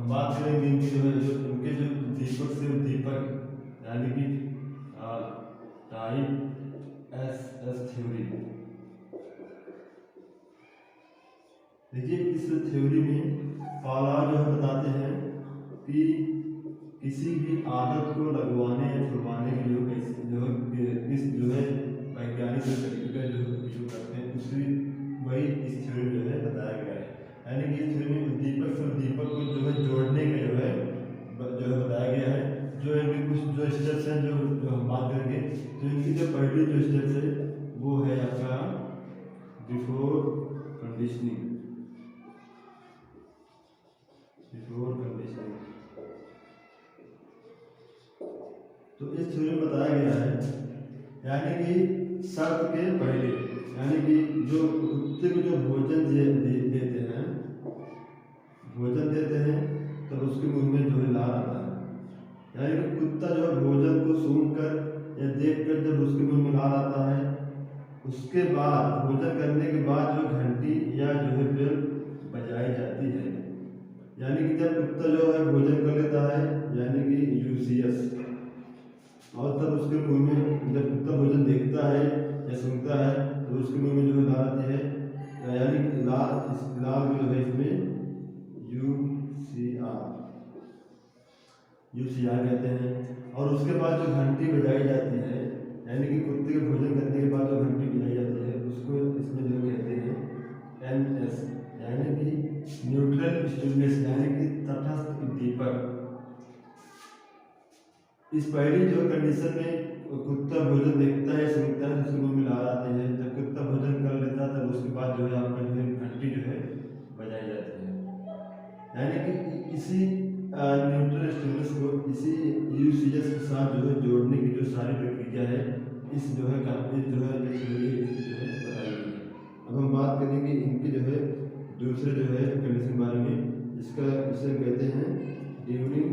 हम बात करेंगे इनकी जो है जो इनके जो दीपक से दीपक यानी कि टाइप एस थ्योरी। देखिए इस थ्योरी में पाला जो है बताते हैं कि किसी भी आदत को लगवाने या छुड़वाने के लिए इस जो है वैज्ञानिक जो तरीके का जो उपयोग करते हैं उसी वही इस थ्योरी जो है बताया गया है। यानी कि इस थ्योरी में उद्दीपक से उद्दीपक को जो है जोड़ने का जो है बताया गया है। जो इनके कुछ जो स्टेप्स हैं जो हम बात करेंगे, तो इनकी जो पहली जो स्टेप्स है वो है आपका बिफोर कंडीशनिंग। तो इस थ्योरी में बताया गया है यानी कि शर्त के पहले, यानी कि जो कुत्ते को जो भोजन देते हैं तब उसके मुंह में जो है लार आता है। यानी कि कुत्ता जो है भोजन को सूंघकर या देखकर जब उसके मुंह में लार आता है, उसके बाद भोजन करने के बाद जो घंटी या जो है बेल बजाई जाती है। यानी कि जब कुत्ता जो है भोजन कर लेता है यानी कि यूसीएस, और तब उसके मुंह में जब कुत्ता भोजन देखता है या सुनता है तो उसके मुंह में जो है लार आती है, यानी कि लार जो है इसमें यूसीआर कहते हैं। और उसके बाद जो घंटी बजाई जाती है यानी कि कुत्ते के भोजन करने के बाद जो घंटी बजाई जाती है उसको इसमें जो कहते हैं एनएस, यानी कि न्यूट्रल स्टिमुलस, यानी कि तटस्थ उद्दीपक। इस पहली जो कंडीशन में कुत्ता भोजन देखता है सुनता है उसके मुंह में लार आती है। जब कुत्ता भोजन कर लेता है तब उसके बाद जो है आपका जो है घंटी जो है बजाई जाती है। यानी कि इसी न्यूट्रल स्टिमुलस को इसी यूसीएस के साथ जो है जोड़ने की जो सारी प्रक्रिया है इस जो है थ्योरी जो है बताई गई है। अब हम बात करेंगे इनके जो है दूसरे जो है कंडीशन के बारे में। इसे कहते हैं ड्यूरिंग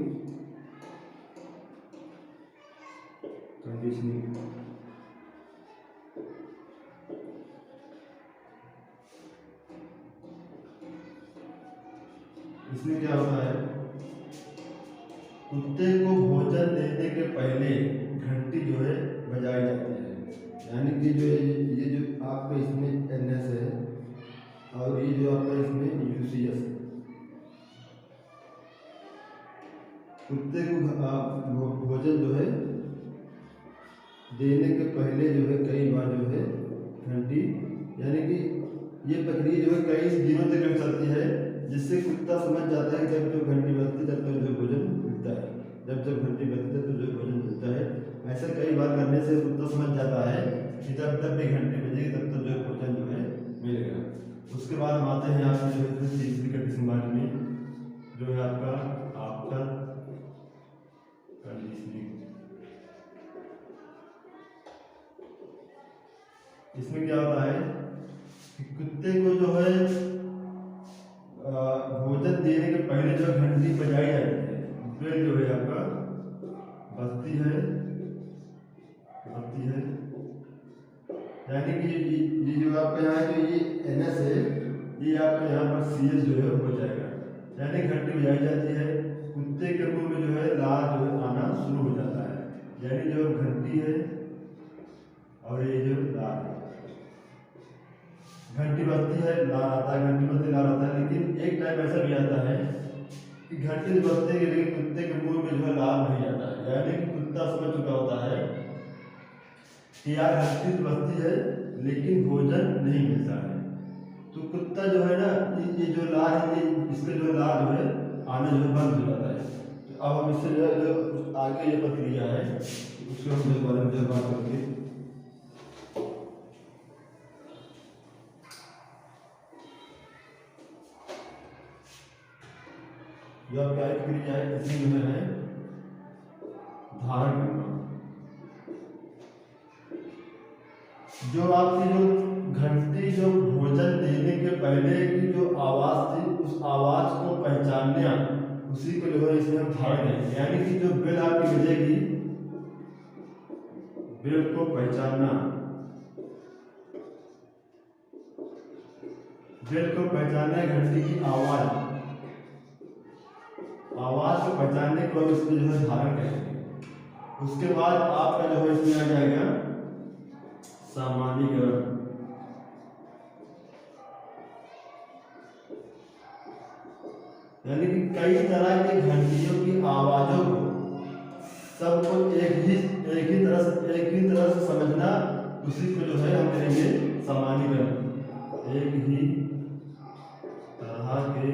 कंडीशनिंग। इसमें क्या होता है, कुत्ते को भोजन देने के पहले घंटी जो है बजाई जाती है। यानी कि जो ये जो आपका इसमें एनएस है और ये जो आपका इसमें यूसीएस, कुत्ते को भोजन जो है देने के पहले जो है कई बार जो है घंटी, यानी कि ये प्रक्रिया जो है कई दिनों तक चल सकती है, जिससे कुत्ता समझ जाता है जब जो घंटी बजती है तब जो भोजन मिलता है, जब घंटी बजती है तो जो भोजन मिलता है। ऐसा कई बार करने से कुत्ता समझ जाता है कि जब भी घंटी बजेगी तब तक जो भोजन जो है मिलेगा। उसके बाद हम आते हैं आपकी जो है तीसरी कंडीशन बारे में, जो है आपका आफ्टर कंडीशनिंग। इसमें क्या होता है कि कुत्ते को जो है भोजन देने के पहले जो घंटी बजाई जाती है, बेल जो है आपका बजती है, यानी कि ये जो आपका यहाँ जो ये एनएस है ये आपका यहाँ पर सीएस जो है हो जाएगा। यानी घंटी बजाई जाती है, कुत्ते के मुंह में जो है लार जो है आना शुरू हो जाता है। यानी जो घंटी है और ये जो लार है, घंटी बजती है लार आता है, घंटी बजती लार आता है। लेकिन एक टाइम ऐसा भी आता है कि घंटी बजते के लिए कुत्ते के मुंह में जो है लार नहीं जाता है। यानी कि कुत्ता समझ चुका होता है कि यार घंटी बजती है लेकिन भोजन नहीं मिलता है, तो कुत्ता जो है ना ये जो लार है ये इसके जो लार जो है आना जो है बंद हो जाता है। तो अब हम इससे जो आगे ये प्रक्रिया है उसको हम जो बारे में बात करेंगे। जो आपकी आय प्रक्रिया है इसी में है धारण करना। जो आपकी जो घंटी जो भोजन देने के पहले की जो आवाज थी उस आवाज को पहचानना, उसी को जो है इसमें हम धारण करेंगे। यानी कि जो बेल आपकी बजेगी, बेल को पहचानना, बेल को पहचानना घंटी की आवाज, आवाज़ को पहचानने को इसमें जो है धारण करेंगे। उसके बाद आपका जो है इसमें आ जाएगा सामान्यीकरण। यानी कि कई तरह की घंटियों की आवाज़ों को सबको एक ही तरह से समझना, उसी को जो है हम करेंगे सामान्यीकरण। एक ही तरह के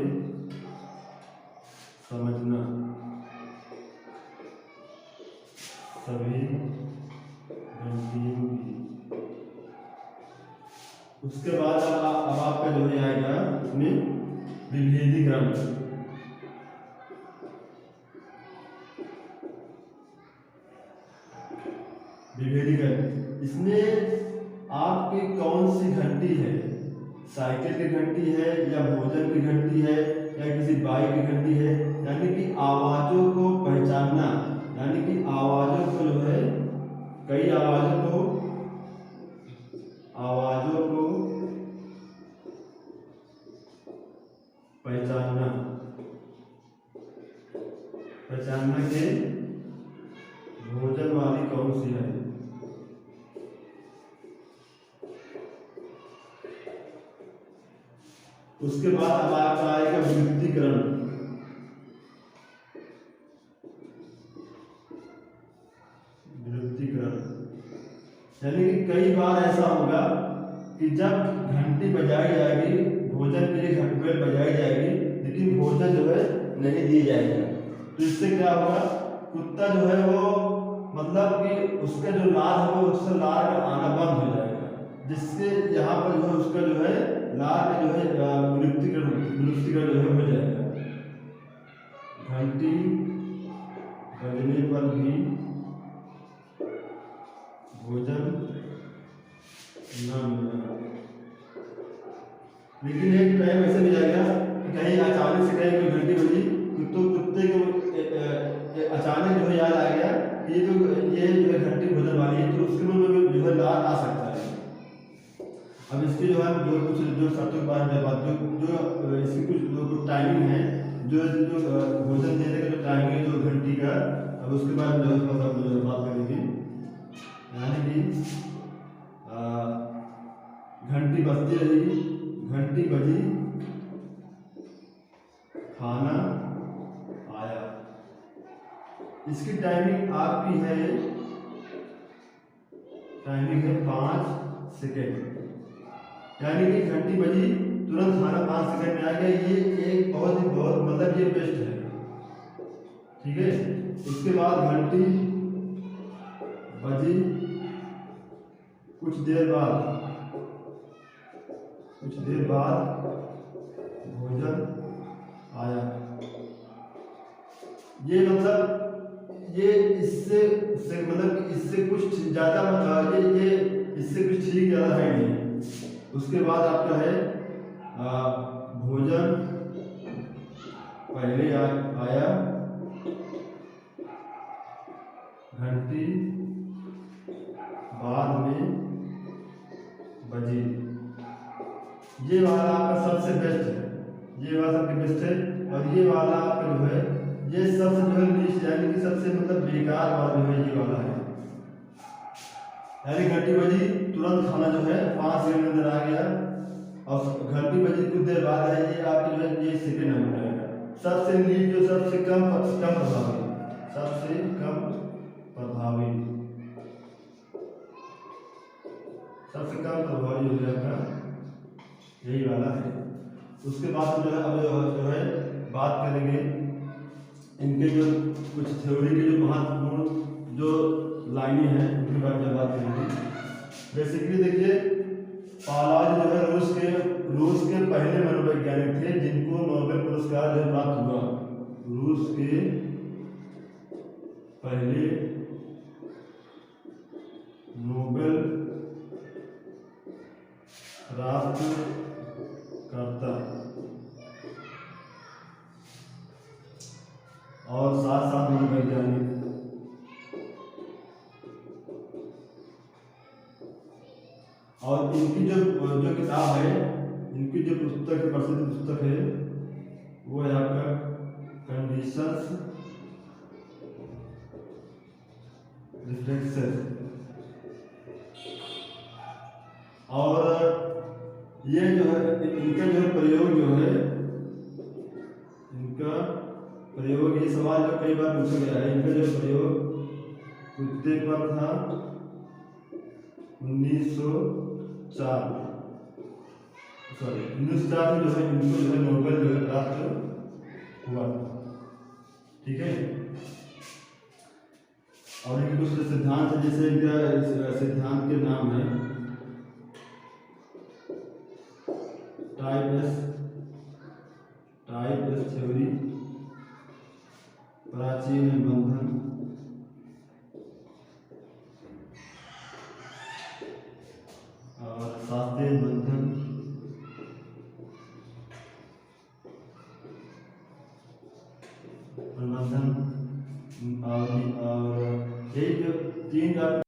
समझना सभी घंटियों की। उसके बाद अब आपका जो है आएगा इसमें विभेदीकरण। इसमें आपकी कौन सी घंटी है, साइकिल की घंटी है या भोजन की घंटी है या किसी बाइक की घंटी है, यानी कि आवाज़ों को पहचानना, यानी कि आवाज़ों को जो है कई आवाज़ों को पहचानना के भोजन वाली कौन सी है। उसके बाद अब आपका आएगा विलुप्तीकरण। यानी कि कई बार ऐसा होगा कि जब घंटी बजाई जाएगी, भोजन के लिए घंटी बजाई जाएगी, लेकिन भोजन जो है नहीं दी जाएगा, तो इससे क्या होगा, कुत्ता जो है वो मतलब कि उसका जो लार है वो उससे लार का आना बंद हो जाएगा, जिससे यहाँ पर जो है उसका जो है लार का जो है विलुप्तीकरण जो है हो जाएगा। घंटी बजने पर भी भोजन न मिलना। लेकिन एक टाइम ऐसा भी जाएगा कि कहीं अचानक से कहीं कोई घंटी बजी तो कुत्ते को अचानक जो है याद आ गया कि ये जो है घंटी भोजन वाली है, तो उसके मुंह में जो है लार आ सकता है। अब इसके जो है जो शर्तों के बारे में बात जो इसकी कुछ टाइमिंग है, जो भोजन देने का जो टाइमिंग है जो घंटी का, अब उसके बारे में जो बात करेंगे। यानी कि घंटी बजती रही, घंटी बजी, खाना आया। इसकी टाइमिंग आपकी है 5 सेकेंड। यानी कि घंटी बजी तुरंत खाना 5 सेकेंड में आ गया। ये एक बहुत मतलब ये बेस्ट है, ठीक है। उसके बाद घंटी बजी, कुछ देर बाद भोजन आया। ये मतलब ये इससे मतलब इससे कुछ ज़्यादा ये इससे कुछ ठीक ज़्यादा है नहीं। उसके बाद आपका है भोजन पहले आया, घंटी बाद में बजी। ये वाला आपका सबसे बेस्ट है, ये वाला सबसे बेस्ट है। और ये वाला आपका जो है ये सबसे जो है लीस्ट, यानी कि सबसे मतलब बेकार वाला जो है ये वाला है। यानी घंटी बजी तुरंत खाना जो है 5 सेकंड में अंदर आ गया, और घंटी बजी कुछ देर बाद है, ये आपकी जो है ये सेकंड में रहेगा। सबसे लीस्ट जो सबसे कम प्रभावी, सबसे कम प्रभावी जो है आपका यही वाला है। उसके बाद जो है अब जो है बात करेंगे इनके जो कुछ थ्योरी के जो महत्वपूर्ण जो लाइनें हैं उनके बारे में बात करेंगे। बेसिकली देखिए, पालाज जो है रूस के पहले मनोवैज्ञानिक थे जिनको नोबेल पुरस्कार जो प्राप्त हुआ। रूस के पहले नोबेल प्राप्तकर्ता और साथ मनोवैज्ञानिक। और इनकी जो किताब है, इनकी जो पुस्तक प्रसिद्ध पुस्तक है वो है आपका कंडीशन रेजिस्टेंस रिफ्लेक्शन। और ये जो है इनका जो प्रयोग जो है, इनका प्रयोग, ये सवाल जो कई बार पूछा गया है, इनका जो प्रयोग कुत्ते पर था 1904 में जो है इनको जो है नोबेल जो है प्राप्त हुआ। ठीक है। और इनके कुछ सिद्धांत है, जैसे इनका सिद्धांत के नाम है टाइप एस थ्योरी, प्राचीन बंधन, और शास्त्रीय बंधन, प्रबंधन, और यही जो 3